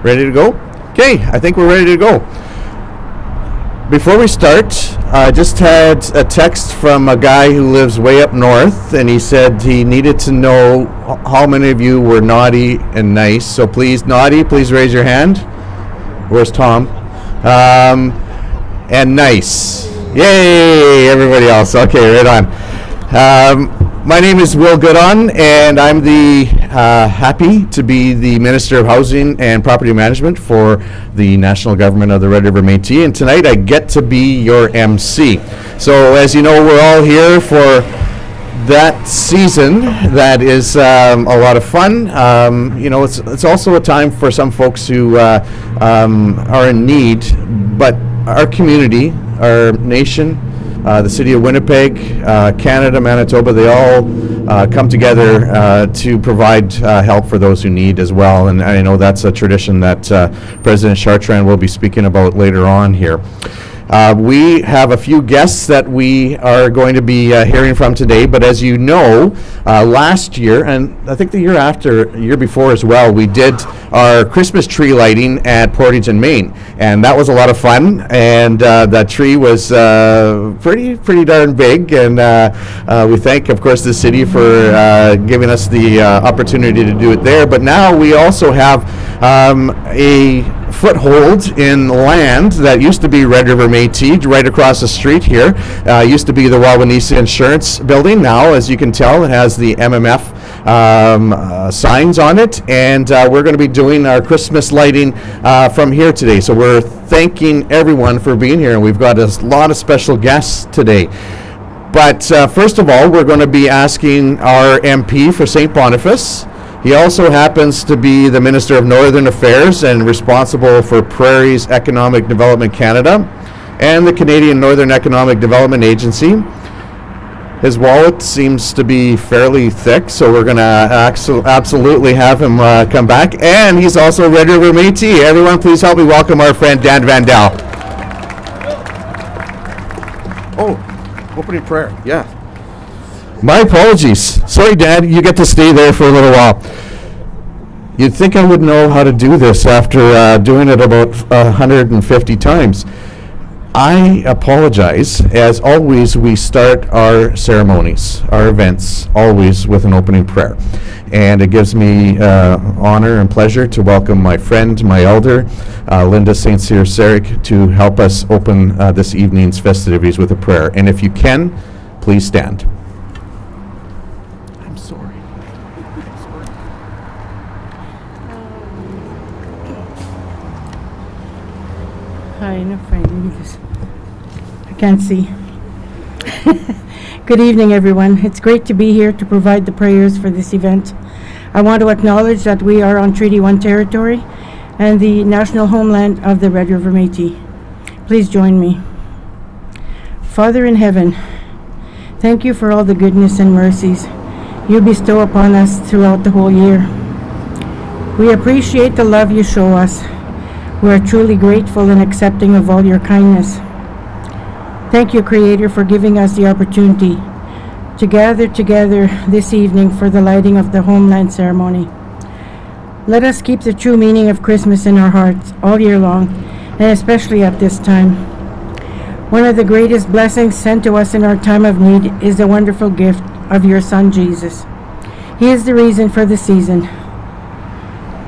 Ready to go? Okay, I think we're ready to go. Before we start, I just had a text from a guy who lives way up north, and he said he needed to know how many of you were naughty and nice. So please, naughty, please raise your hand. Where's Tom? And nice. Yay, everybody else. Okay, right on. My name is Will Goodon, and I'm the happy to be the Minister of Housing and Property Management for the National Government of the Red River Métis, and tonight I get to be your MC. So as you know, we're all here for that season that is a lot of fun. It's also a time for some folks who are in need, but our community, our nation, the city of Winnipeg, Canada, Manitoba, they all come together to provide help for those who need as well. And I know that's a tradition that President Chartrand will be speaking about later on here. We have a few guests that we are going to be hearing from today, but as you know, last year, and I think the year before as well, we did our Christmas tree lighting at Portage and Main, and that was a lot of fun, and that tree was pretty darn big, and we thank, of course, the city for giving us the opportunity to do it there, but now we also have a foothold in land that used to be Red River Métis, right across the street here. Used to be the Wawanesa Insurance Building. Now, as you can tell, it has the MMF signs on it, and we're going to be doing our Christmas lighting from here today. So we're thanking everyone for being here, and we've got a lot of special guests today. But first of all, we're going to be asking our MP for St. Boniface. He also happens to be the Minister of Northern Affairs and responsible for Prairies Economic Development Canada and the Canadian Northern Economic Development Agency. His wallet seems to be fairly thick, so we're going to absolutely have him come back. And he's also Red River Métis. Everyone, please help me welcome our friend Dan Vandal. Oh, opening prayer, yeah. My apologies. Sorry, Dad, you get to stay there for a little while. You'd think I would know how to do this after doing it about 150 times. I apologize. As always, we start our ceremonies, our events, always with an opening prayer. And it gives me honor and pleasure to welcome my friend, my elder, Linda St. Cyr-Seric, to help us open this evening's festivities with a prayer. And if you can, please stand. Hi, no friend, because I can't see. Good evening, everyone. It's great to be here to provide the prayers for this event. I want to acknowledge that we are on Treaty 1 territory and the national homeland of the Red River Métis. Please join me. Father in heaven, thank you for all the goodness and mercies you bestow upon us throughout the whole year. We appreciate the love you show us. We are truly grateful and accepting of all your kindness. Thank you, Creator, for giving us the opportunity to gather together this evening for the lighting of the Homeland ceremony. Let us keep the true meaning of Christmas in our hearts all year long, and especially at this time. One of the greatest blessings sent to us in our time of need is the wonderful gift of your Son, Jesus. He is the reason for the season.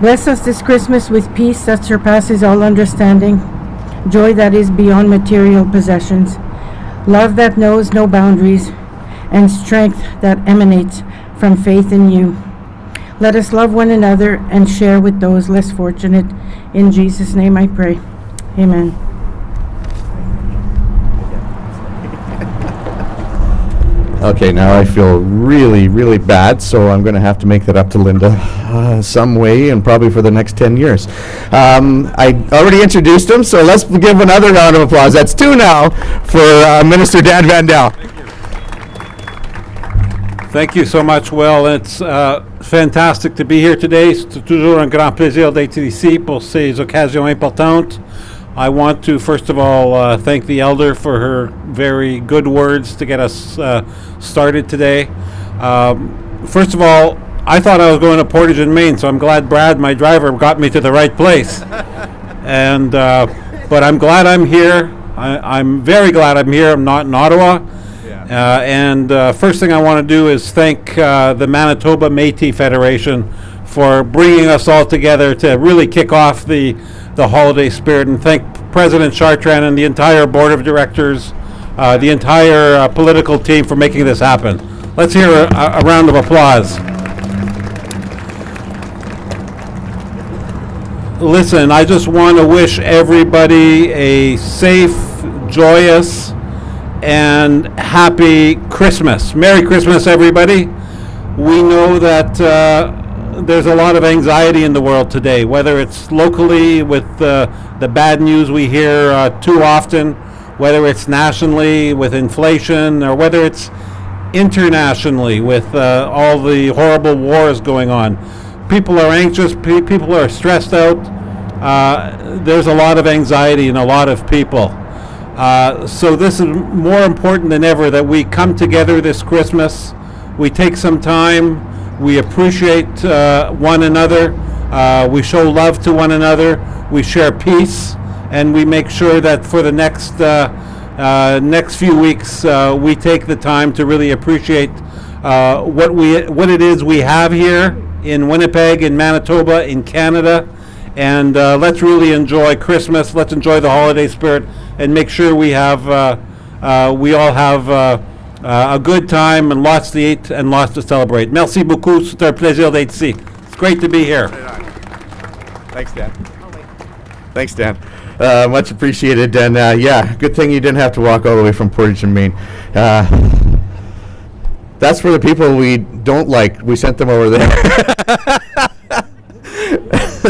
Bless us this Christmas with peace that surpasses all understanding, joy that is beyond material possessions, love that knows no boundaries, and strength that emanates from faith in you. Let us love one another and share with those less fortunate. In Jesus' name I pray. Amen. Okay, now I feel really, really bad, so I'm going to have to make that up to Linda some way, and probably for the next 10 years. I already introduced him, so let's give another round of applause. That's two now for Minister Dan Vandal. Thank you so much, Will. It's fantastic to be here today. C'est toujours un grand plaisir d'être ici pour ces occasions importantes. I want to, first of all, thank the elder for her very good words to get us started today. First of all, I thought I was going to Portage and Main, so I'm glad Brad, my driver, got me to the right place. And but I'm glad I'm here. I'm very glad I'm here. I'm not in Ottawa. And first thing I want to do is thank the Manitoba Métis Federation for bringing us all together to really kick off the holiday spirit, and thank President Chartrand and the entire board of directors, the entire political team for making this happen. Let's hear a round of applause. Listen, I just want to wish everybody a safe, joyous, and happy Christmas. Merry Christmas, everybody. We know that there's a lot of anxiety in the world today, whether it's locally with the bad news we hear too often, whether it's nationally with inflation, or whether it's internationally with all the horrible wars going on. People are anxious, people are stressed out. There's a lot of anxiety in a lot of people. So this is more important than ever that we come together this Christmas. We take some time, we appreciate one another, we show love to one another, we share peace, and we make sure that for the next few weeks we take the time to really appreciate what it is we have here in Winnipeg, in Manitoba, in Canada. And let's really enjoy Christmas. Let's enjoy the holiday spirit, and make sure we all have a good time and lots to eat and lots to celebrate. Merci beaucoup. C'est un plaisir d'être ici. It's great to be here. Thanks, Dan. Thanks, Dan. Much appreciated. And yeah, good thing you didn't have to walk all the way from Portage and Main. That's for the people we don't like. We sent them over there.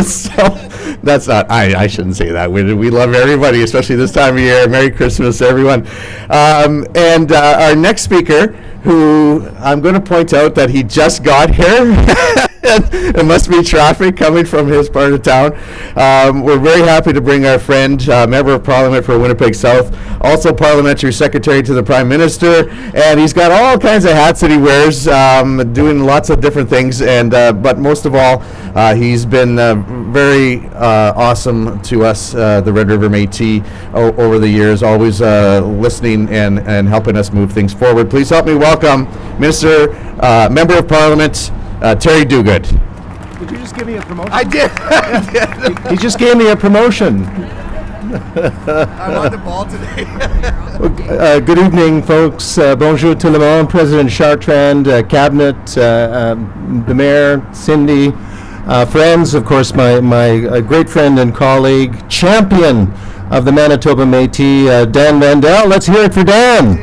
So that's not, I shouldn't say that. We love everybody, especially this time of year. Merry Christmas, everyone. And our next speaker, who I'm going to point out that he just got here. It must be traffic coming from his part of town. We're very happy to bring our friend, Member of Parliament for Winnipeg South, also Parliamentary Secretary to the Prime Minister, and he's got all kinds of hats that he wears, doing lots of different things, and but most of all, he's been very awesome to us, the Red River Métis, over the years, always listening and helping us move things forward. Please help me welcome Member of Parliament, Terry Duguid. Did you just give me a promotion? I did. He just gave me a promotion. I'm on the ball today. Good evening, folks. Bonjour tout le monde. President Chartrand, Cabinet, the Mayor, Cindy, friends, of course, my great friend and colleague, champion of the Manitoba Métis, Dan Vandel. Let's hear it for Dan.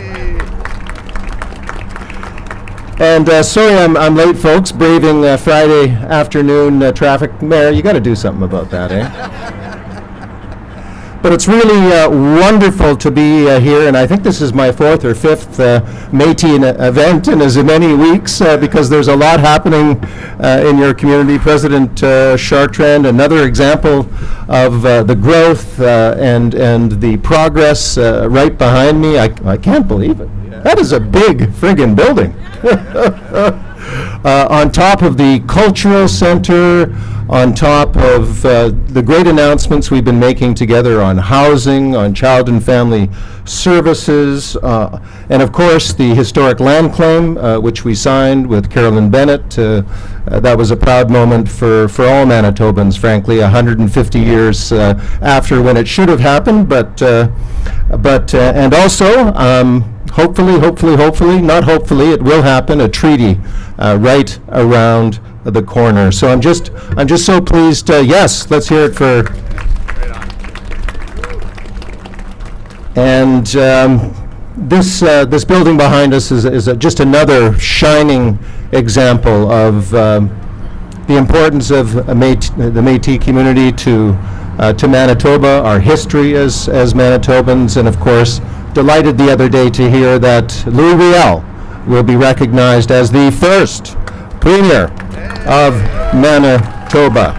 And sorry I'm late, folks, braving Friday afternoon traffic. Mayor, you got to do something about that, eh? But it's really wonderful to be here, and I think this is my fourth or fifth Métis event in as many weeks, because there's a lot happening in your community. President Chartrand, another example of the growth and the progress right behind me. I can't believe it. Yeah. That is a big friggin' building. On top of the cultural center, on top of the great announcements we've been making together on housing, on child and family services, and of course the historic land claim, which we signed with Carolyn Bennett. That was a proud moment for all Manitobans, frankly, 150 years after when it should have happened, but and also, hopefully, not hopefully, it will happen, a treaty right around the corner. So I'm just so pleased. Yes, let's hear it for. And this building behind us is just another shining example of the importance of the Métis community to Manitoba, our history as Manitobans, and of course, delighted the other day to hear that Louis Riel will be recognized as the first Premier of Manitoba.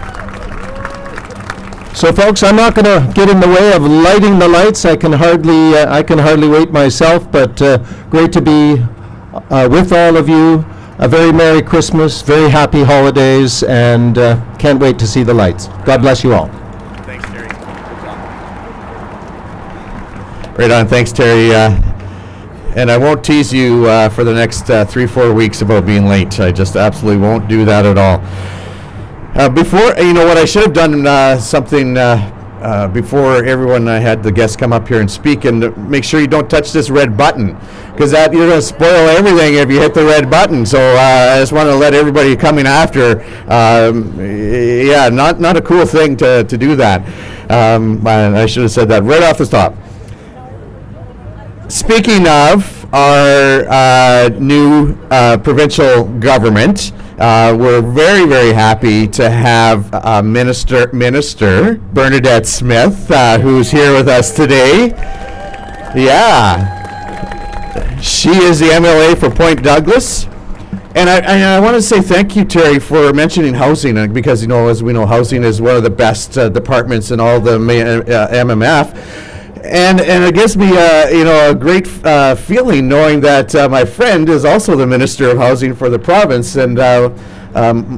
So, folks, I'm not going to get in the way of lighting the lights. I can hardly wait myself. But great to be with all of you. a very Merry Christmas, very happy holidays, and can't wait to see the lights. God bless you all. Thanks, Terry. Right on. Thanks, Terry. And I won't tease you for the next 3-4 weeks about being late. I just absolutely won't do that at all. Before, what I should have done something before everyone had the guests come up here and speak, and make sure you don't touch this red button, because that you're going to spoil everything if you hit the red button. So I just want to let everybody coming after, not a cool thing to do that. I should have said that right off the top. Speaking of our new provincial government, we're very, very happy to have Minister Bernadette Smith, who's here with us today. Yeah. She is the MLA for Point Douglas. And I want to say thank you, Terry, for mentioning housing, because, as we know, housing is one of the best departments in all the MMF. And it gives me a great feeling knowing that my friend is also the Minister of Housing for the province, and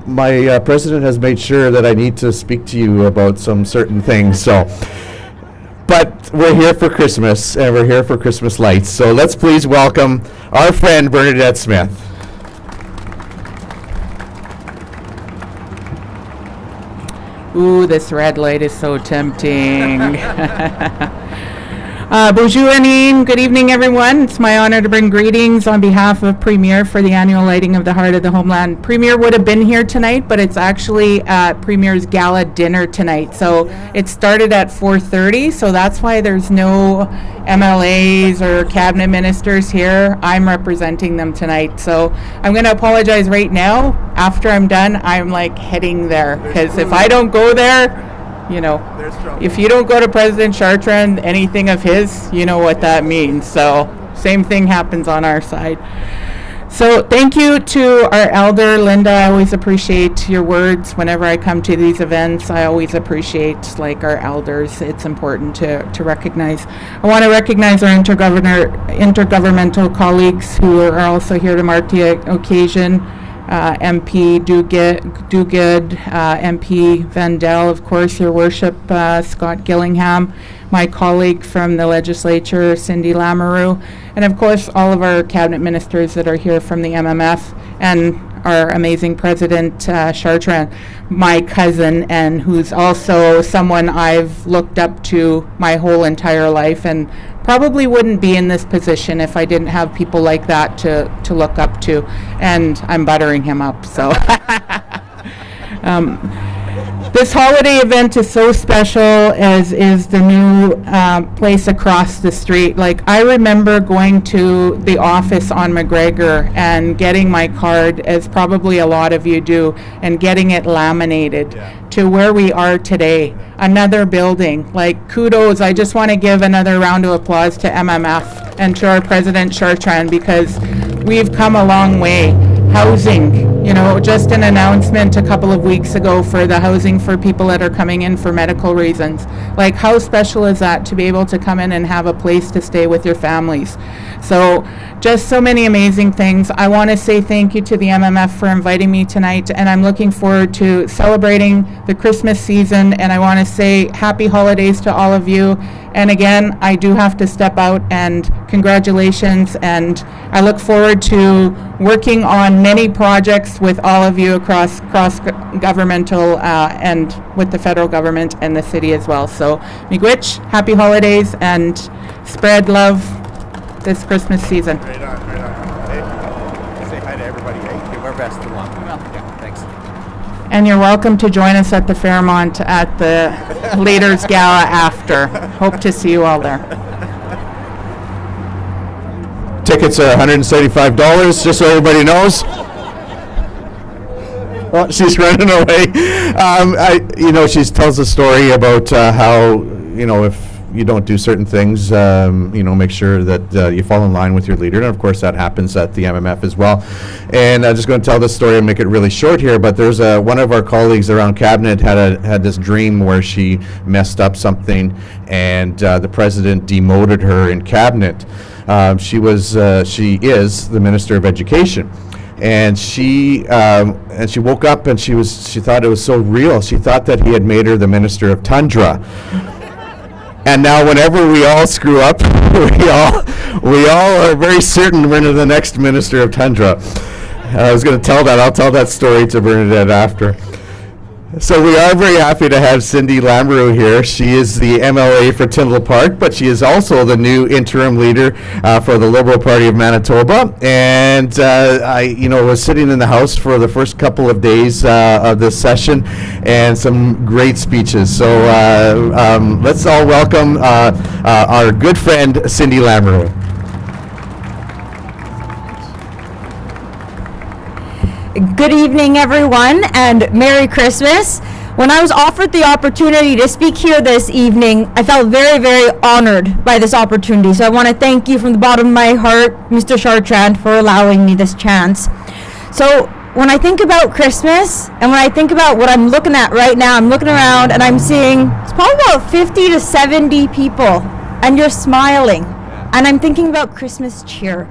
my president has made sure that I need to speak to you about some certain things. So, but we're here for Christmas, and we're here for Christmas lights. So let's please welcome our friend Bernadette Smith. Ooh, this red light is so tempting. Bonjour, Anine. Good evening, everyone. It's my honor to bring greetings on behalf of Premier for the annual lighting of the Heart of the Homeland. Premier would have been here tonight, but it's actually Premier's gala dinner tonight. So it started at 4:30, so that's why there's no MLAs or cabinet ministers here. I'm representing them tonight. So I'm going to apologize right now. After I'm done, I'm heading there, because if I don't go there, if you don't go to President Chartrand, anything of his, you know what that means. So same thing happens on our side. So thank you to our elder, Linda. I always appreciate your words whenever I come to these events. I always appreciate our elders. It's important to recognize. I want to recognize our intergovernmental colleagues who are also here to mark the occasion. MP Duguid, MP Vandell, of course, Your Worship, Scott Gillingham, my colleague from the legislature, Cindy Lamoureux, and of course all of our cabinet ministers that are here from the MMF, and our amazing president, Chartrand, my cousin, and who's also someone I've looked up to my whole entire life, and probably wouldn't be in this position if I didn't have people like that to look up to, and I'm buttering him up, so. This holiday event is so special, as is the new place across the street. I remember going to the office on McGregor and getting my card, as probably a lot of you do, and getting it laminated to where we are today. Another building. Kudos. I just want to give another round of applause to MMF and to our President Chartrand, because we've come a long way. Housing, just an announcement a couple of weeks ago for the housing for people that are coming in for medical reasons. How special is that, to be able to come in and have a place to stay with your families? So just so many amazing things. I want to say thank you to the MMF for inviting me tonight, and I'm looking forward to celebrating the Christmas season, and I want to say happy holidays to all of you. And again, I do have to step out, and congratulations, and I look forward to working on many projects with all of you across governmental and with the federal government and the city as well. So, miigwech, happy holidays, and spread love this Christmas season. Right on. Hey, say hi to everybody. Hey, give our best to Lon. Yeah, thanks. And you're welcome to join us at the Fairmont at the Leaders Gala after. Hope to see you all there. Tickets are $175, just so everybody knows. Oh, she's running away. She tells a story about how, if you don't do certain things, make sure that you fall in line with your leader. And of course, that happens at the MMF as well. And I'm just going to tell this story and make it really short here. But there's one of our colleagues around cabinet had this dream where she messed up something, and the president demoted her in cabinet. She is the Minister of Education. and she woke up and she thought it was so real. She thought that he had made her the Minister of Tundra. And now whenever we all screw up, we all are very certain we're the next Minister of Tundra. I was going to tell that. I'll tell that story to Bernadette after. So we are very happy to have Cindy Lamoureux here. She is the MLA for Tyndall Park, but she is also the new interim leader for the Liberal Party of Manitoba. And I was sitting in the House for the first couple of days of this session, and some great speeches. So let's all welcome our good friend Cindy Lamoureux. Good evening, everyone, and Merry Christmas. When I was offered the opportunity to speak here this evening, I felt very, very honored by this opportunity. So I want to thank you from the bottom of my heart, Mr. Chartrand, for allowing me this chance. So when I think about Christmas, and when I think about what I'm looking at right now, I'm looking around and I'm seeing it's probably about 50 to 70 people, and you're smiling. And I'm thinking about Christmas cheer.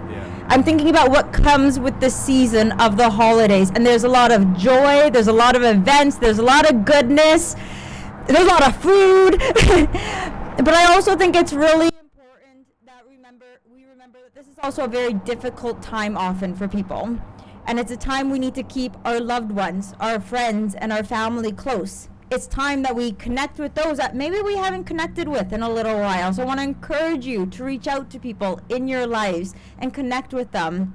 I'm thinking about what comes with the season of the holidays, and there's a lot of joy, there's a lot of events, there's a lot of goodness, there's a lot of food. But I also think it's really important that we remember that this is also a very difficult time often for people, and it's a time we need to keep our loved ones, our friends, and our family close. It's time that we connect with those that maybe we haven't connected with in a little while. So I want to encourage you to reach out to people in your lives and connect with them.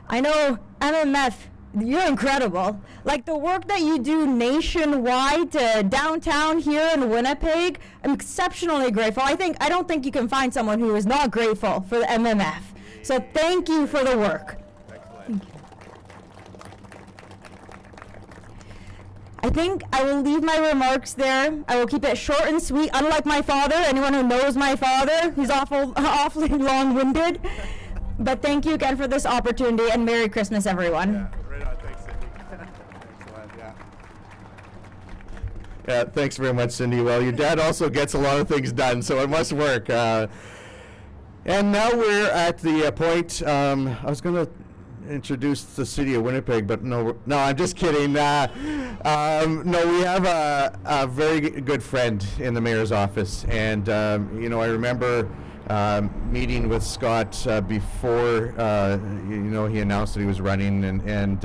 I know MMF, you're incredible. Like the work that you do nationwide to downtown here in Winnipeg, I'm exceptionally grateful. I don't think you can find someone who is not grateful for the MMF. So thank you for the work. Thank you. I think I will leave my remarks there. I will keep it short and sweet, unlike my father. Anyone who knows my father, he's awfully long-winded. But thank you again for this opportunity, and Merry Christmas, everyone. Yeah, right on. Thanks, Cindy. Excellent, yeah. Yeah, thanks very much, Cindy. Well, your dad also gets a lot of things done, so it must work. And now we're at the point, I was going to introduce the city of Winnipeg, but no, I'm just kidding. No, we have a very good friend in the mayor's office, and I remember meeting with Scott before he announced that he was running, and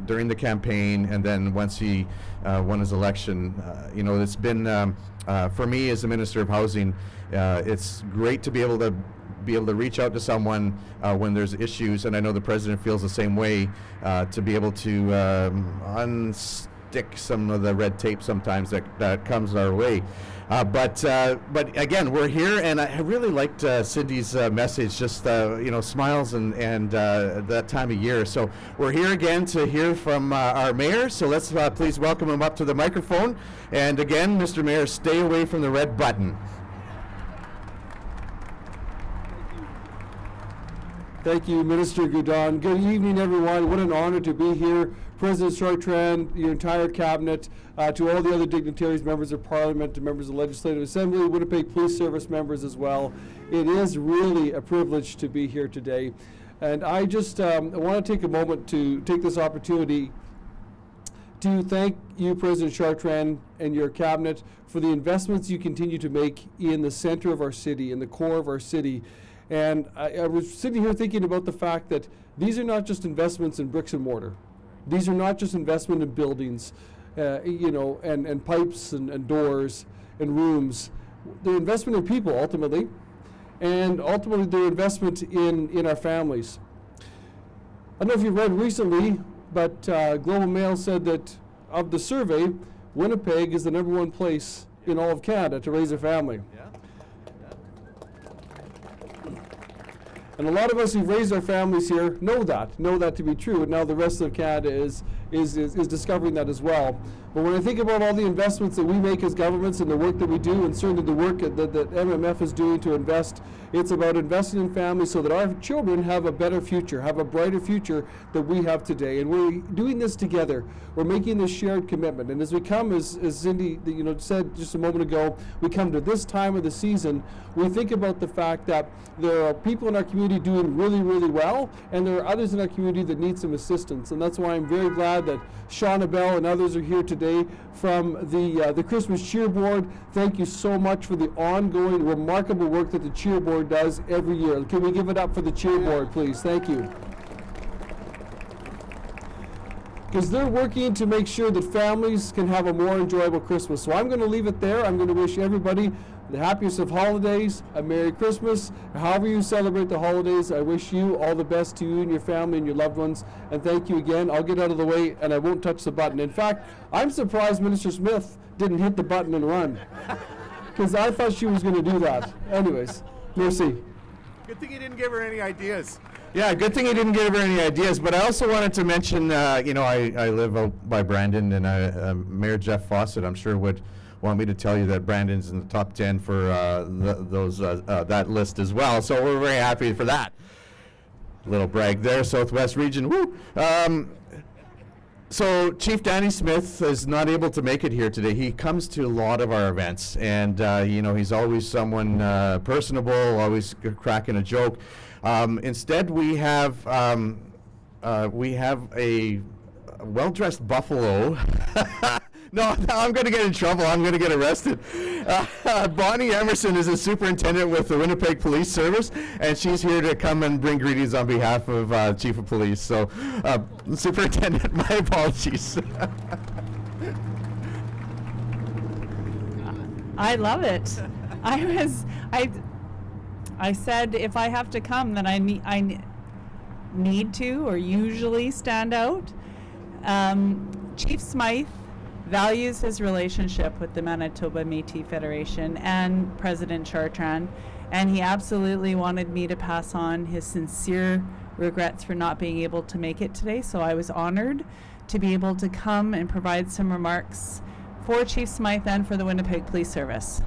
during the campaign, and then once he won his election. It's been for me as the Minister of Housing, it's great to be able to reach out to someone when there's issues, and I know the president feels the same way, to be able to unstick some of the red tape sometimes that comes our way. But again, we're here, and I really liked Cindy's message, just smiles and that time of year. So we're here again to hear from our mayor, so let's please welcome him up to the microphone. And again, Mr. Mayor, stay away from the red button. Thank you, Minister Goudon. Good evening, everyone. What an honor to be here. President Chartrand, your entire cabinet, to all the other dignitaries, members of Parliament, to members of the Legislative Assembly, Winnipeg Police Service members as well. It is really a privilege to be here today. And I just want to take a moment to take this opportunity to thank you, President Chartrand, and your cabinet for the investments you continue to make in the center of our city, in the core of our city. And I was sitting here thinking about the fact that these are not just investments in bricks and mortar. These are not just investment in buildings, and pipes and doors and rooms. They're investment in people, ultimately. And ultimately, they're investment in our families. I don't know if you've read recently, but Global Mail said that of the survey, Winnipeg is the #1 place in all of Canada to raise a family. Yeah. And a lot of us who've raised our families here know that to be true, and now the rest of Canada is is discovering that as well. But when I think about all the investments that we make as governments and the work that we do, and certainly the work that MMF is doing to invest, it's about investing in families so that our children have a better future, have a brighter future that we have today. And we're doing this together. We're making this shared commitment. And as we come, as Cindy said just a moment ago, we come to this time of the season, we think about the fact that there are people in our community doing really, really well, and there are others in our community that need some assistance. And that's why I'm very glad that Shauna Bell and others are here today from the Christmas Cheer Board. Thank you so much for the ongoing remarkable work that the Cheer Board does every year. Can we give it up for the Cheer Board, please? Thank you. Because they're working to make sure that families can have a more enjoyable Christmas. So I'm going to leave it there. I'm going to wish everybody the happiest of holidays, a Merry Christmas. However you celebrate the holidays, I wish you all the best, to you and your family and your loved ones. And thank you again. I'll get out of the way and I won't touch the button. In fact, I'm surprised Minister Smith didn't hit the button and run, because I thought she was going to do that. Anyways, merci. Good thing you didn't give her any ideas. Yeah, good thing you didn't give her any ideas. But I also wanted to mention, I live out by Brandon, and Mayor Jeff Fawcett, I'm sure, would want me to tell you that Brandon's in the top 10 for that list as well. So we're very happy for that. Little brag there, Southwest Region. Woo! So Chief Danny Smith is not able to make it here today. He comes to a lot of our events, and he's always someone personable, always cracking a joke. Instead, we have a well-dressed buffalo. No, I'm going to get in trouble. I'm going to get arrested. Bonnie Emerson is a superintendent with the Winnipeg Police Service, and she's here to come and bring greetings on behalf of Chief of Police. So, Superintendent, my apologies. I love it. I said if I have to come, then I need to or usually stand out. Chief Smythe values his relationship with the Manitoba Métis Federation and President Chartrand, and he absolutely wanted me to pass on his sincere regrets for not being able to make it today. So I was honored to be able to come and provide some remarks for Chief Smythe and for the Winnipeg Police Service.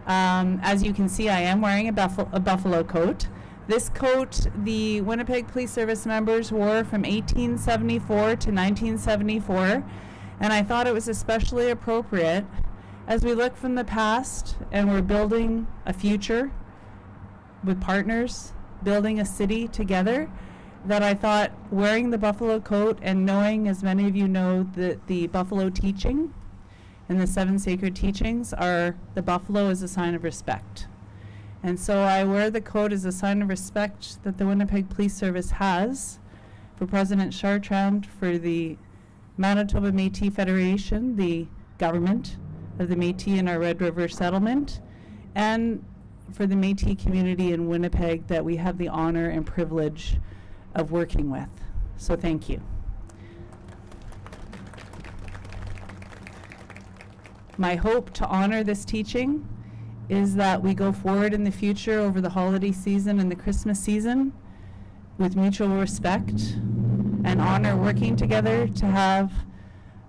As you can see, I am wearing a buffalo coat. This coat the Winnipeg Police Service members wore from 1874 to 1974. And I thought it was especially appropriate as we look from the past and we're building a future with partners, building a city together, that I thought wearing the buffalo coat and knowing, as many of you know, that the buffalo teaching and the 7 sacred teachings are the buffalo is a sign of respect. And so I wear the coat as a sign of respect that the Winnipeg Police Service has for President Chartrand, for the Manitoba Métis Federation, the government of the Métis in our Red River settlement, and for the Métis community in Winnipeg that we have the honor and privilege of working with. So thank you. My hope to honor this teaching is that we go forward in the future over the holiday season and the Christmas season with mutual respect and honor working together to have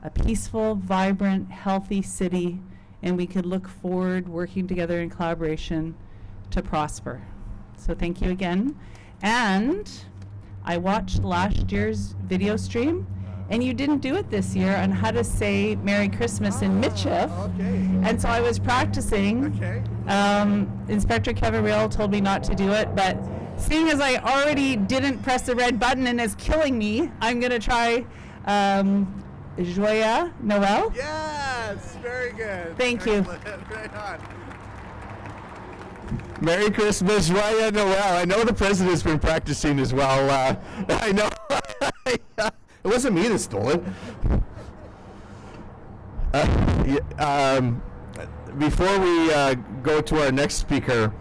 a peaceful, vibrant, healthy city, and we could look forward working together in collaboration to prosper. So thank you again. And I watched last year's video stream, and you didn't do it this year on how to say Merry Christmas in Michif. Okay. And so I was practicing. Okay. Inspector Kevin Real told me not to do it, but seeing as I already didn't press the red button and it's killing me, I'm going to try Joyeux Noel. Yes, very good. Thank you. Right on. Merry Christmas, Joyeux Noel. I know the president's been practicing as well. I know. It wasn't me that stole it. Before we go to our next speaker,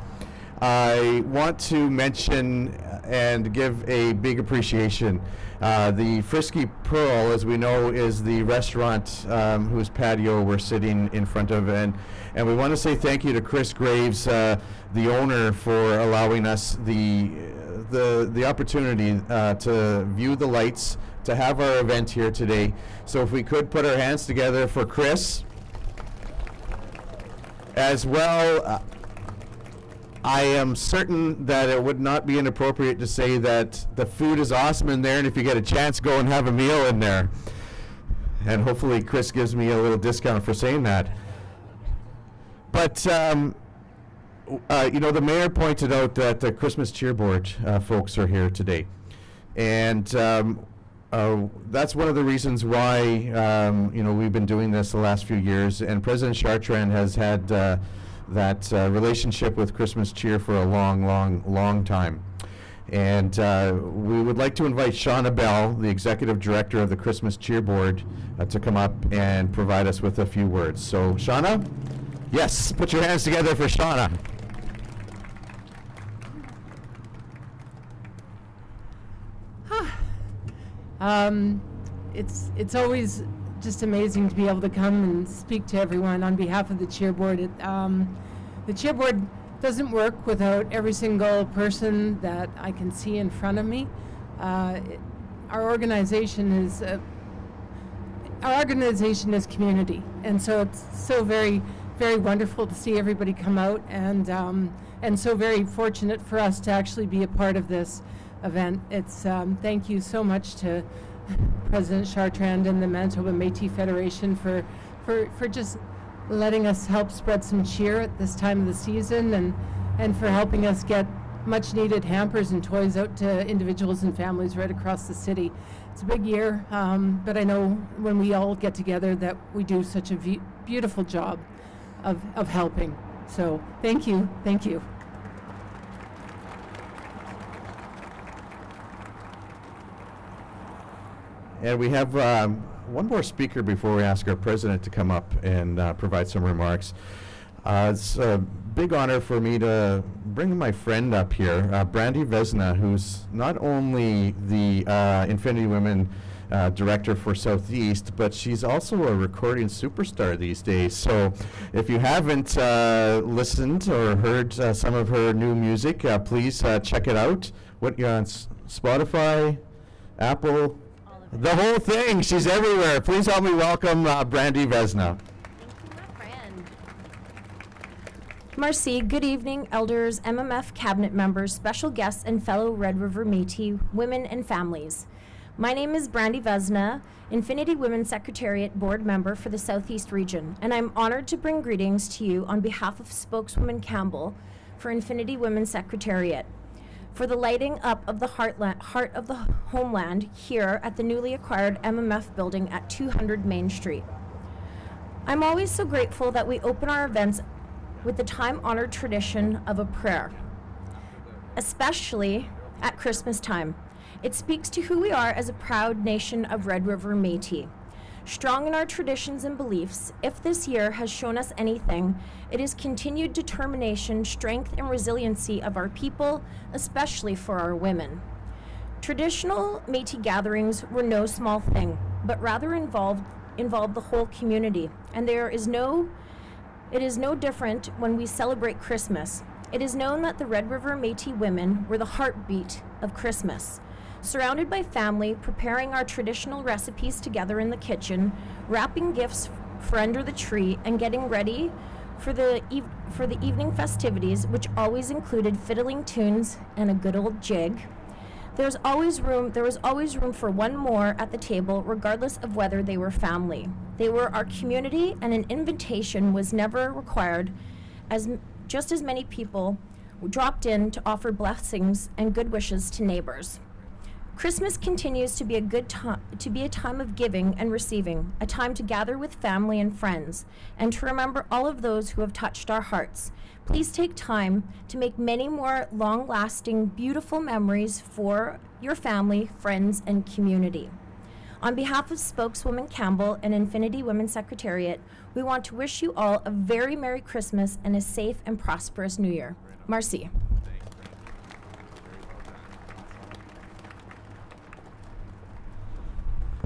I want to mention and give a big appreciation. The Frisky Pearl, as we know, is the restaurant whose patio we're sitting in front of, and we want to say thank you to Chris Graves, the owner, for allowing us the opportunity to view the lights, to have our event here today. So if we could put our hands together for Chris. As well, I am certain that it would not be inappropriate to say that the food is awesome in there, and if you get a chance, go and have a meal in there. And hopefully Chris gives me a little discount for saying that. But, you know, the mayor pointed out that the Christmas Cheer Board folks are here today. And that's one of the reasons why, you know, we've been doing this the last few years. And President Chartrand has had that relationship with Christmas Cheer for a long time. And we would like to invite Shauna Bell, the Executive Director of the Christmas Cheer Board, to come up and provide us with a few words. So, Shauna? Yes, put your hands together for Shauna. It's always just amazing to be able to come and speak to everyone on behalf of the Cheer Board. The Cheer Board doesn't work without every single person that I can see in front of me. Our organization is community, and so it's so very wonderful to see everybody come out, and so very fortunate for us to actually be a part of this event. It's thank you so much to President Chartrand and the Manitoba Métis Federation for just letting us help spread some cheer at this time of the season, and for helping us get much needed hampers and toys out to individuals and families right across the city. It's a big year, but I know when we all get together that we do such a beautiful job of helping. So thank you. And we have one more speaker before we ask our president to come up and provide some remarks. It's a big honor for me to bring my friend up here, Brandy Vesna, who's not only the Infinity Women director for Southeast, but she's also a recording superstar these days. So if you haven't listened or heard some of her new music, please check it out. What you're on Spotify, Apple, the whole thing. She's everywhere. Please help me welcome Brandy Vesna. Marcy, good evening, elders, MMF cabinet members, special guests, and fellow Red River Métis women and families. My name is Brandy Vesna, Infinity Women Secretariat Board Member for the Southeast Region, and I'm honored to bring greetings to you on behalf of Spokeswoman Campbell for Infinity Women Secretariat for the lighting up of the heart of the Homeland here at the newly acquired MMF building at 200 Main Street. I'm always so grateful that we open our events with the time-honored tradition of a prayer, especially at Christmas time. It speaks to who we are as a proud nation of Red River Métis. Strong in our traditions and beliefs, if this year has shown us anything, it is continued determination, strength, and resiliency of our people, especially for our women. Traditional Métis gatherings were no small thing, but rather involved the whole community, and it is no different when we celebrate Christmas. It is known that the Red River Métis women were the heartbeat of Christmas. Surrounded by family, preparing our traditional recipes together in the kitchen, wrapping gifts for under the tree, and getting ready for the evening festivities, which always included fiddling tunes and a good old jig. There was always room for one more at the table, regardless of whether they were family. They were our community, and an invitation was never required, as just as many people dropped in to offer blessings and good wishes to neighbors. Christmas continues to be a time of giving and receiving, a time to gather with family and friends, and to remember all of those who have touched our hearts. Please take time to make many more long-lasting, beautiful memories for your family, friends, and community. On behalf of Spokeswoman Campbell and Infinity Women Secretariat, we want to wish you all a very Merry Christmas and a safe and prosperous New Year. Marcy.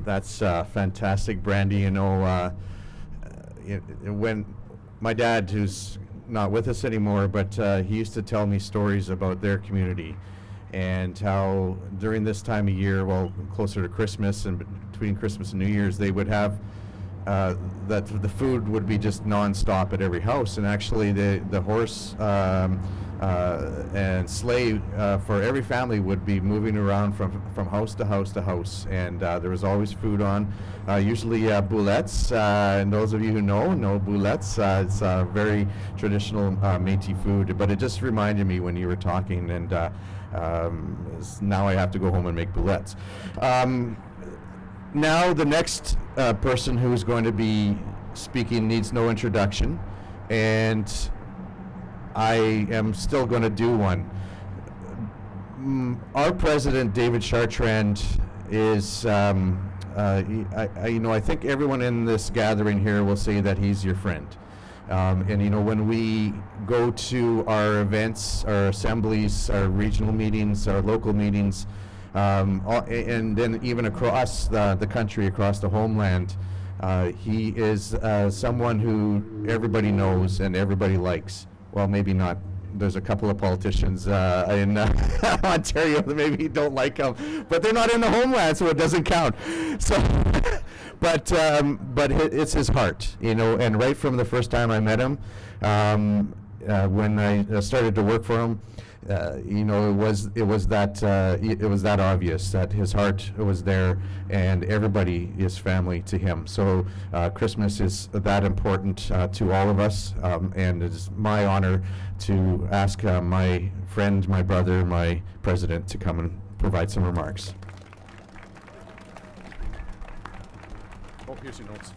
That's fantastic, Brandy. You know, when my dad, who's not with us anymore, but he used to tell me stories about their community. and how during this time of year, well, closer to Christmas and between Christmas and New Year's, they would have that the food would be just nonstop at every house, and actually the horse and sleigh for every family would be moving around from house to house to house, and there was always food on, usually boulettes, and those of you who know boulettes. It's a very traditional Métis food, but it just reminded me when you were talking, and now I have to go home and make boulettes. Now the next person who is going to be speaking needs no introduction, and I am still going to do one. Our president, David Chartrand, is, I think everyone in this gathering here will say that he's your friend. And when we go to our events, our assemblies, our regional meetings, our local meetings, and then even across the country, across the homeland, he is someone who everybody knows and everybody likes. Well, maybe not. There's a couple of politicians in Ontario that maybe don't like him, but they're not in the homeland, so it doesn't count. So, but it's his heart, and right from the first time I met him, when I started to work for him, it was that obvious that his heart was there, and everybody is family to him. So Christmas is that important to all of us, and it is my honor to ask my friend, my brother, my president to come and provide some remarks. Oh, here's your notes.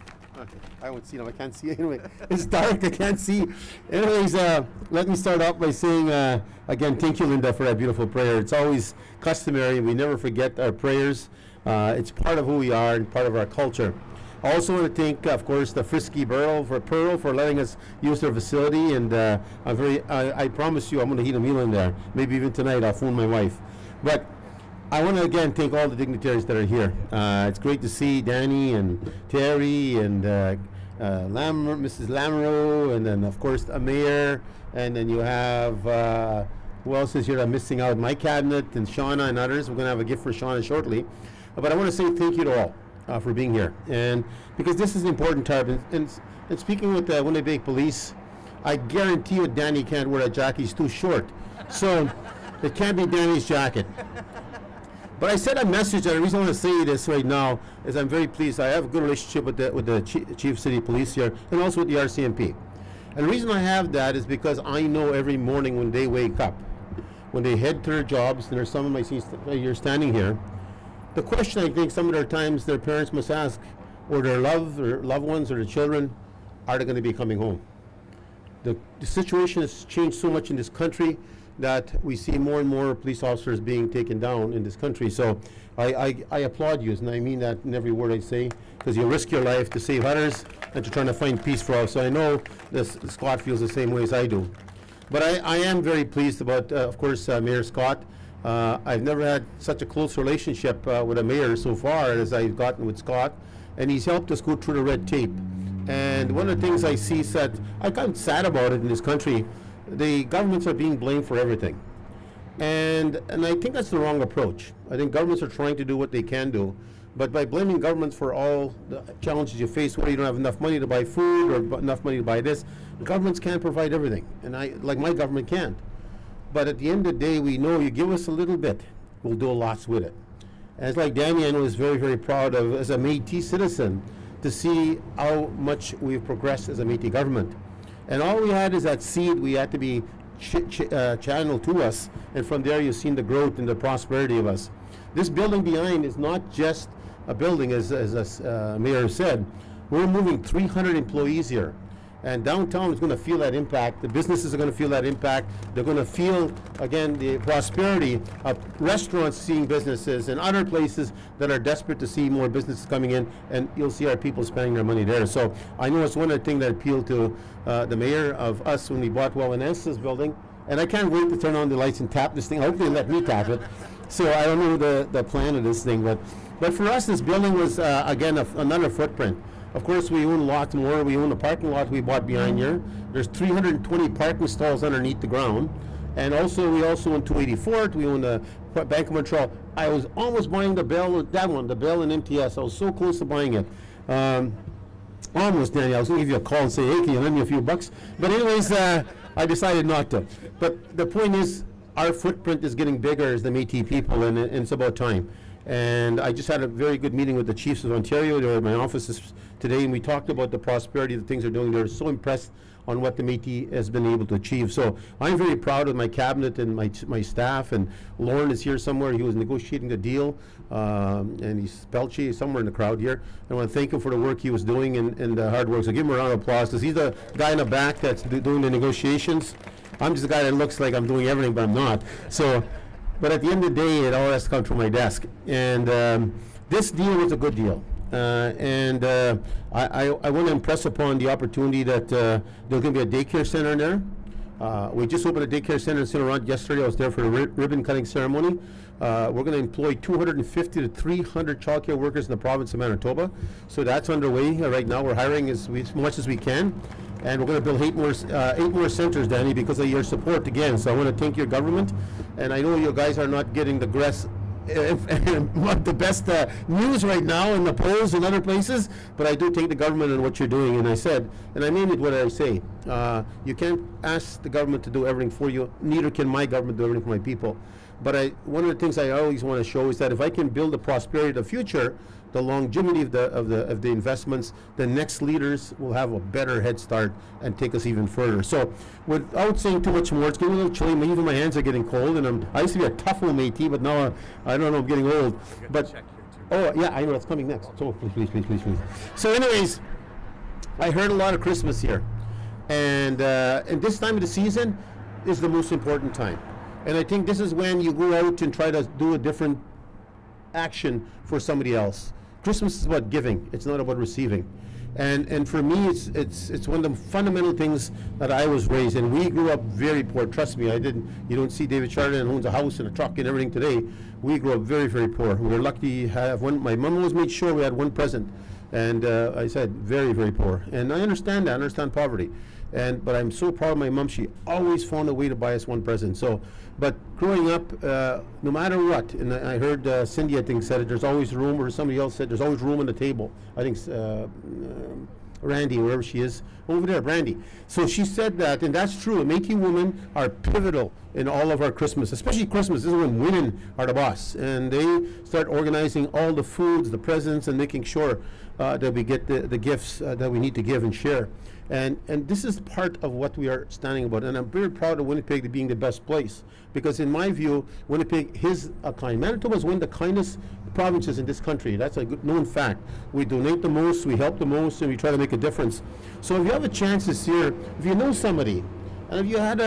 I won't see them. I can't see anyway. It's dark. I can't see. Anyways, let me start off by saying, again, thank you, Linda, for that beautiful prayer. It's always customary. We never forget our prayers. It's part of who we are and part of our culture. I also want to thank, of course, the Frisky Pearl for letting us use their facility. And I promise you, I'm going to eat a meal in there. Maybe even tonight. I'll phone my wife. But I want to again thank all the dignitaries that are here. It's great to see Danny and Terry and Mrs. Lamoureux, and then of course a mayor, and then you have who else is here? I'm missing out. My cabinet and Shauna and others. We're going to have a gift for Shauna shortly, but I want to say thank you to all for being here, and because this is an important time. And speaking with the Winnipeg Police, I guarantee you Danny can't wear that jacket. He's too short, so it can't be Danny's jacket. But I said a message, and the reason I want to say this right now is I'm very pleased. I have a good relationship with the Chief City Police here, and also with the RCMP. And the reason I have that is because I know every morning when they wake up, when they head to their jobs, and there's some of my scenes you're standing here, the question I think some of their times their parents must ask, or their loved ones or their children, are they going to be coming home? The situation has changed so much in this country that we see more and more police officers being taken down in this country. So I applaud you, and I mean that in every word I say, because you risk your life to save others and to try to find peace for all. So I know Scott feels the same way as I do. But I am very pleased about, of course, Mayor Scott. I've never had such a close relationship with a mayor so far as I've gotten with Scott, and he's helped us go through the red tape. And one of the things I see is that I'm kind of sad about it in this country. The governments are being blamed for everything. And I think that's the wrong approach. I think governments are trying to do what they can do, but by blaming governments for all the challenges you face, whether you don't have enough money to buy food or enough money to buy this, governments can't provide everything. And like my government can't. But at the end of the day, we know you give us a little bit, we'll do lots with it. And it's like Danny, I know, is very, very proud of, as a Métis citizen, to see how much we've progressed as a Métis government. And all we had is that seed we had to be channeled to us, and from there you've seen the growth and the prosperity of us. This building behind is not just a building, as Mayor said. We're moving 300 employees here. And downtown is going to feel that impact. The businesses are going to feel that impact. They're going to feel, again, the prosperity of restaurants seeing businesses and other places that are desperate to see more businesses coming in, and you'll see our people spending their money there. So I know it's one of the things that appealed to the mayor of us when we bought Wellness's building. And I can't wait to turn on the lights and tap this thing. I hope they let me tap it. So I don't know the plan of this thing, but for us, this building was, again, another footprint. Of course, we own lots more. We own the parking lot we bought behind here. There's 320 parking stalls underneath the ground. And also, we also own 284th. We own the Bank of Montreal. I was almost buying the Bell, that one, the Bell and MTS. I was so close to buying it. Almost, Danny. I was going to give you a call and say, hey, can you lend me a few bucks? But anyways, I decided not to. But the point is, our footprint is getting bigger as the Métis people, and it's about time. And I just had a very good meeting with the Chiefs of Ontario. They were at my office today, and we talked about the prosperity, the things they're doing. They're so impressed on what the Métis has been able to achieve. So I'm very proud of my cabinet and my staff. And Lauren is here somewhere. He was negotiating the deal, and he's Pelche somewhere in the crowd here. I want to thank him for the work he was doing and the hard work. So give him a round of applause, because he's the guy in the back that's doing the negotiations. I'm just the guy that looks like I'm doing everything, but I'm not. So. But at the end of the day, it all has to come through my desk. And this deal was a good deal. I want to impress upon the opportunity that there's going to be a daycare center in there. We just opened a daycare center in St. Laurent yesterday. I was there for the ribbon cutting ceremony. We're going to employ 250 to 300 childcare workers in the province of Manitoba. So that's underway right now. We're hiring as much as we can. And we're going to build eight more centers, Danny, because of your support again. So I want to thank your government. And I know you guys are not getting the best news right now in the polls and other places, but I do thank the government and what you're doing. And I said, and I mean it what I say, you can't ask the government to do everything for you, neither can my government do everything for my people. But one of the things I always want to show is that if I can build the prosperity of the future, the longevity of the investments, the next leaders will have a better head start and take us even further. So, without saying too much more, it's getting a little chilly. Even my hands are getting cold, and I used to be a tough old Métis, but now I don't know, I'm getting old. But oh yeah, I know it's coming next. So please. So, anyways, I heard a lot of Christmas here, and this time of the season is the most important time. And I think this is when you go out and try to do a different action for somebody else. Christmas is about giving. It's not about receiving. And for me, it's one of the fundamental things that I was raised in. We grew up very poor. Trust me, you don't see David Chardin owns a house and a truck and everything today. We grew up very, very poor. We were lucky to have one. My mom always made sure we had one present. And I said, very, very poor. And I understand that. I understand poverty. But I'm so proud of my mom. She always found a way to buy us one present. So, but growing up, no matter what, and I heard Cindy, I think, said it, there's always room, or somebody else said, there's always room on the table. I think Randy, wherever she is, over there, Brandy. So she said that, and that's true. Métis women are pivotal in all of our Christmas, especially Christmas. This is when women are the boss, and they start organizing all the foods, the presents, and making sure that we get the gifts that we need to give and share. And this is part of what we are standing about. And I'm very proud of Winnipeg being the best place, because in my view, Winnipeg is a kind. Manitoba is one of the kindest provinces in this country. That's a good known fact. We donate the most, we help the most, and we try to make a difference. So if you have a chance this year, if you know somebody, and if you had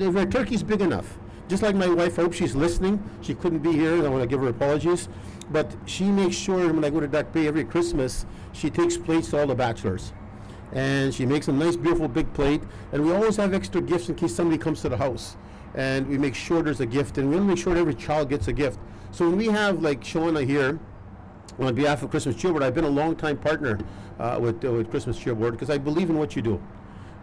if your turkey's big enough, just like my wife, I hope she's listening. She couldn't be here, and I want to give her apologies. But she makes sure when I go to Duck Bay every Christmas, she takes plates to all the bachelors. And she makes a nice, beautiful, big plate. And we always have extra gifts in case somebody comes to the house. And we make sure there's a gift. And we want to make sure every child gets a gift. So when we have, like Shona here, on behalf of Christmas Cheer Board, I've been a long-time partner with Christmas Cheer Board, because I believe in what you do.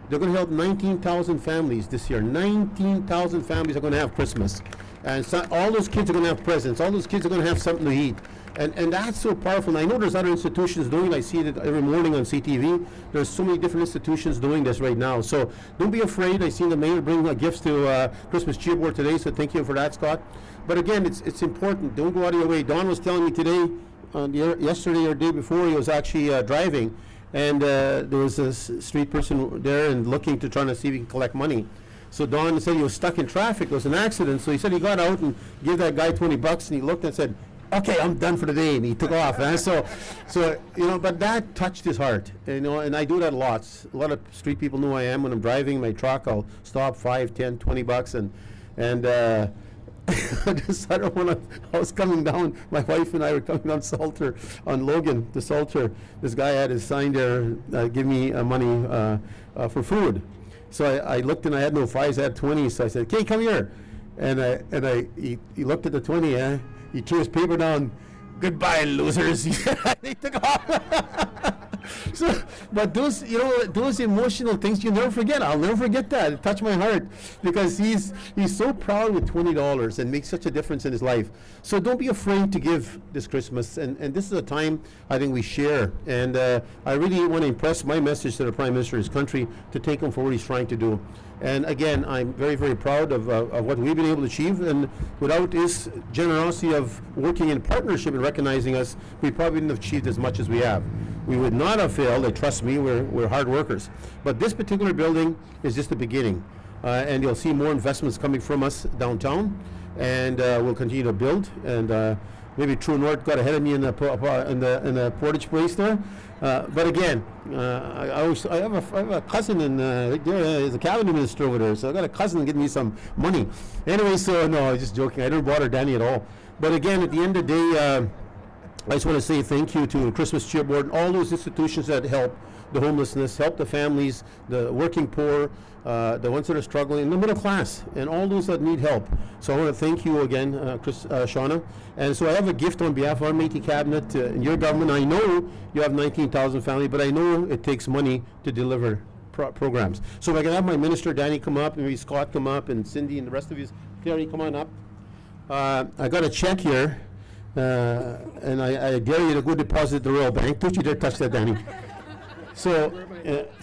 They're going to help 19,000 families this year. 19,000 families are going to have Christmas. And so all those kids are going to have presents. All those kids are going to have something to eat. And that's so powerful. And I know there's other institutions doing it. I see it every morning on CTV. There's so many different institutions doing this right now. So don't be afraid. I seen the mayor bring gifts to Christmas Cheer Board today, so thank you for that, Scott. But again, it's important. Don't go out of your way. Don was telling me today, yesterday or day before, he was actually driving, and there was a street person there and looking to try to see if he can collect money. So Don said he was stuck in traffic. There was an accident. So he said he got out and gave that guy $20, and he looked and said, "Okay, I'm done for the day," and he took off. So but that touched his heart, and I do that a lot. A lot of street people know who I am. When I'm driving my truck, I'll stop $5, $10, $20, and this other one, I was coming down, my wife and I were coming down Salter, on Logan to Salter. This guy had his sign there, give me money for food. So I looked and I had no $5s, I had 20s. So I said, "Okay, come here." And he looked at the 20, he threw his paper down. "Goodbye, losers." He took off. So But those, those emotional things you never forget. I'll never forget that. It touched my heart because he's so proud with $20 and makes such a difference in his life. So don't be afraid to give this Christmas. And this is a time I think we share. And I really want to impress my message to the Prime Minister of his country to take him for what he's trying to do. And again, I'm very, very proud of what we've been able to achieve. And without his generosity of working in partnership and recognizing us, we probably wouldn't have achieved as much as we have. We would not have failed. And trust me, we're hard workers. But this particular building is just the beginning. And you'll see more investments coming from us downtown. And we'll continue to build. And maybe True North got ahead of me in the Portage place there. But again, I have a cousin in there is a cabinet minister over there, so I got a cousin giving me some money. Anyway, so no, I was just joking. I don't bother Danny at all. But again, at the end of the day, I just want to say thank you to Christmas Cheer Board and all those institutions that help the homelessness, help the families, the working poor, the ones that are struggling, and the middle class, and all those that need help. So I want to thank you again, Shauna. And so I have a gift on behalf of our Métis cabinet in your government. I know you have 19,000 families, but I know it takes money to deliver programs. So if I can have my minister, Danny, come up, and maybe Scott come up, and Cindy and the rest of you, Terry, come on up. I got a check here. And I dare you to go deposit at the Royal Bank. Don't you dare touch that, Danny. So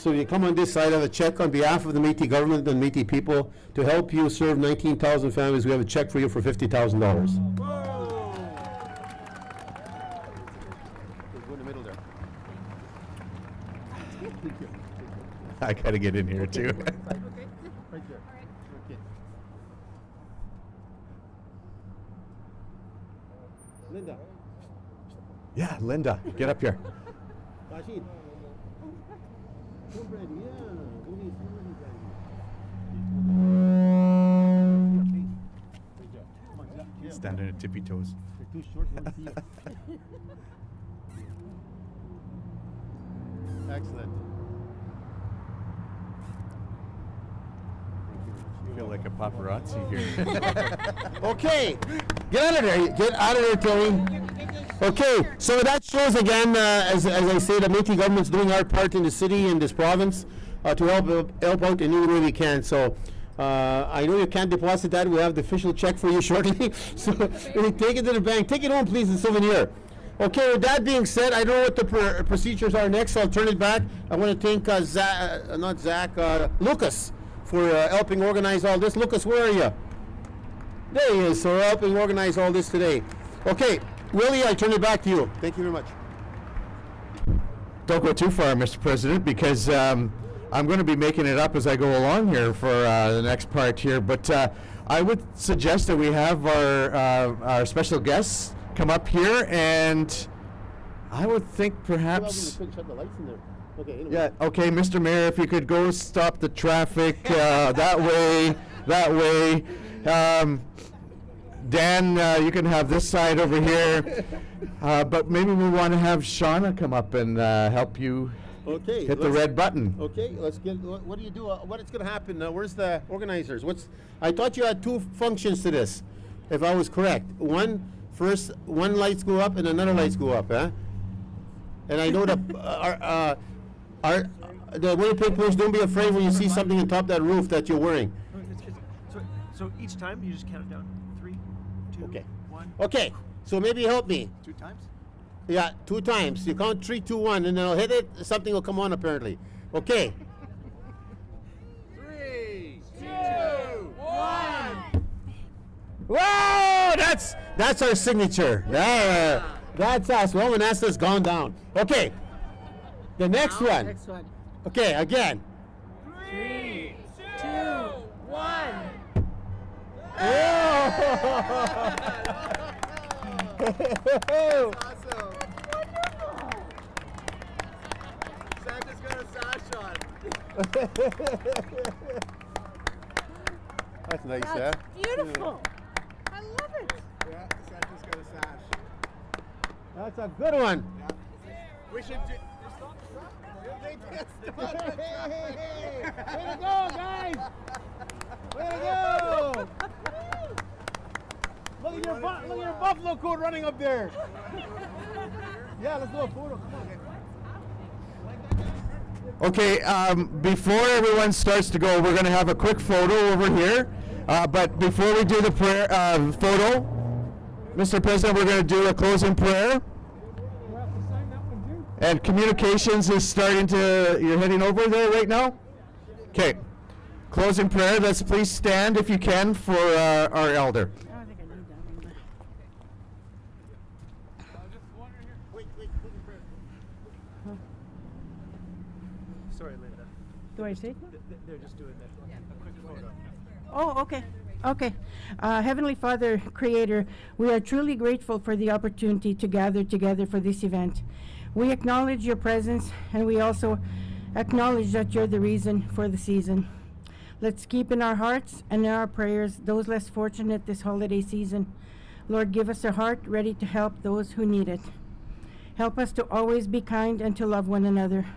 you come on this side. I have a check on behalf of the Métis government and Métis people to help you serve 19,000 families. We have a check for you for $50,000. Go in the middle there. I gotta get in here too. Okay. Right there. Okay. Linda. Yeah, Linda, get up here. Rashid. Cornbread, yeah. Standing at tippy toes. You're too short, I don't see you. Excellent. I feel like a paparazzi here. Okay, get out of there. Get out of there, Tony. Okay, so that shows again, as I say, the Métis government's doing our part in the city and this province to help out in any way we can. So I know you can't deposit that. We have the official check for you shortly. So take it to the bank. Take it home, please, as a souvenir. Okay, with that being said, I don't know what the procedures are next, so I'll turn it back. I want to thank Lucas for helping organize all this. Lucas, where are you? There he is, so helping organize all this today. Okay, Willie, I turn it back to you. Thank you very much. Don't go too far, Mr. President, because I'm going to be making it up as I go along here for the next part here. But I would suggest that we have our special guests come up here, and I would think perhaps... Shut the lights in there. Okay, anyway. Yeah, okay, Mr. Mayor, if you could go stop the traffic that way. Dan, you can have this side over here. But maybe we want to have Shauna come up and help you Okay, hit the red button. Okay, let's get. What do you do? What is going to happen? Where's the organizers? I thought you had two functions to this, if I was correct. One lights go up and another lights go up, huh? And I know the Winnipeg Police, don't be afraid when you see something on top of that roof that you're wearing. So each time you just count it down. 3, 2, Okay. 1. Okay, so maybe help me. 2 times? Yeah, 2 times. You count 3, 2, 1, and then I'll hit it. Something will come on apparently. Okay. 3, 2, 1. Whoa! That's our signature. Yeah, that's us. Well, Manasseh's gone down. Okay. The next one. Next one. Okay, again. 3, 2, 1. Awesome. Santa's got a sash on. That's nice, That's beautiful. I love it. Yeah, Santa's got a sash. That's a good one. We should do. Way to go, guys! Way to go! Look at your buffalo coat running up there. Yeah, let's do a photo. Come on. Okay, before everyone starts to go, we're going to have a quick photo over here. But before we do the prayer photo, Mr. President, we're going to do a closing prayer. And communications is starting to, you're heading over there right now? Okay. Closing prayer. Let's please stand if you can for our elder. I don't think I need that one. Sorry, Linda. Do I say? They're just doing a quick photo. Oh, okay. Okay. Heavenly Father, Creator, we are truly grateful for the opportunity to gather together for this event. We acknowledge your presence, and we also acknowledge that you're the reason for the season. Let's keep in our hearts and in our prayers those less fortunate this holiday season. Lord, give us a heart ready to help those who need it. Help us to always be kind and to love one another.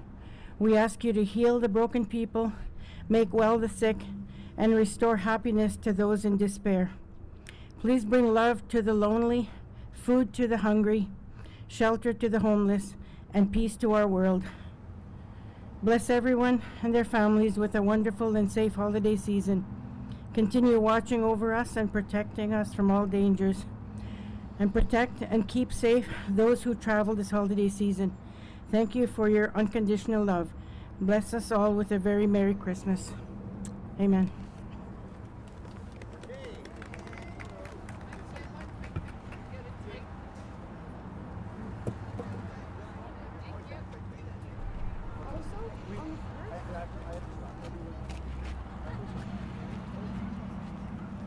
We ask you to heal the broken people, make well the sick, and restore happiness to those in despair. Please bring love to the lonely, food to the hungry, shelter to the homeless, and peace to our world. Bless everyone and their families with a wonderful and safe holiday season. Continue watching over us and protecting us from all dangers. And protect and keep safe those who travel this holiday season. Thank you for your unconditional love. Bless us all with a very Merry Christmas. Amen.